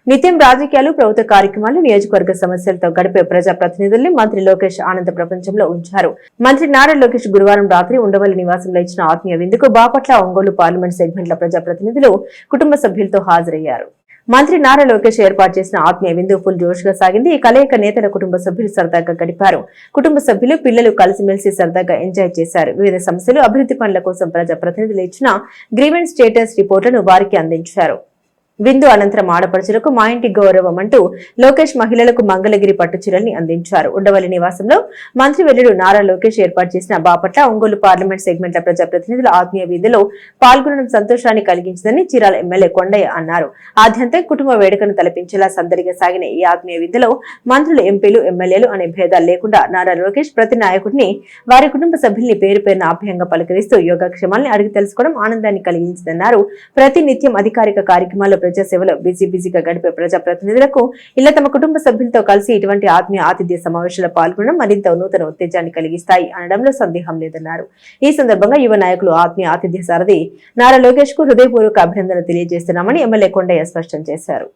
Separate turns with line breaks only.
నిత్యం రాజకీయాలు, ప్రభుత్వ కార్యక్రమాలు, నియోజకవర్గ సమస్యలతో గడిపే ప్రజా ప్రతినిధుల్ని మంత్రి లోకేష్ ఆనంద ప్రపంచంలో ఉంచారు. మంత్రి నారా లోకేష్ గురువారం రాత్రి ఉండవల్లి నివాసంలో ఇచ్చిన ఆత్మీయ విందుకు బాపట్ల, ఒంగోలు పార్లమెంట్ సెగ్మెంట్ల ప్రజా ప్రతినిధులు, కుటుంబ సభ్యులతో హాజరయ్యారు. మంత్రి నారా లోకేష్ ఏర్పాటు చేసిన ఆత్మీయ విందు ఫుల్ జోష్ గా సాగింది. ఈ కలయిక నేతల కుటుంబ సభ్యులు సరదాగా గడిపారు. కుటుంబ సభ్యులు, పిల్లలు కలిసిమెలిసి సరదాగా ఎంజాయ్ చేశారు. వివిధ సమస్యలు, అభివృద్ధి పనుల కోసం ప్రజా ప్రతినిధులు ఇచ్చిన గ్రీవెన్స్ స్టేటస్ రిపోర్టులను వారికి అందించారు. విందు అనంతరం ఆడపడుచులకు మా ఇంటి గౌరవం అంటూ లోకేష్ మహిళలకు మంగళగిరి పట్టుచీరల్ని అందించారు. ఉండవల్లి నివాసంలో మంత్రి వెల్లుడు నారా లోకేష్ ఏర్పాటు చేసిన బాపట్ల, ఒంగోలు పార్లమెంట్ సెగ్మెంట్ల ప్రజా ప్రతినిధుల ఆత్మీయ విందులో పాల్గొనడం సంతోషాన్ని కలిగించిందని చీరాల ఎమ్మెల్యే కొండయ్య అన్నారు. ఆద్యంతం కుటుంబ వేడుకను తలపించేలా సందడిగా సాగిన ఈ ఆత్మీయ విందులో మంత్రులు, ఎంపీలు, ఎమ్మెల్యేలు అనే భేదాలు లేకుండా నారా లోకేష్ ప్రతి నాయకుడిని, వారి కుటుంబ సభ్యుల్ని పేరు పేరున ఆప్యాయంగా పలకరిస్తూ యోగక్షేమాల్ని అడిగి తెలుసుకోవడం ఆనందాన్ని కలిగించిందన్నారు. ప్రతి నిత్యం అధికారిక కార్యక్రమాల్లో ప్రజాసేవలో బిజీగా గడిపే ప్రజా ప్రతినిధులకు ఇలా తమ కుటుంబ సభ్యులతో కలిసి ఇటువంటి ఆత్మీయ ఆతిథ్య సమావేశాల్లో పాల్గొనడం మరింత నూతన ఉత్తేజాన్ని కలిగిస్తాయి అనడంలో సందేహం లేదన్నారు. ఈ సందర్భంగా యువ నాయకులు, ఆత్మీయ ఆతిథ్య సారథి నారా లోకేష్ కు హృదయపూర్వక అభినందనలు తెలియజేస్తున్నామని ఎమ్మెల్యే కొండయ్య స్పష్టం చేశారు.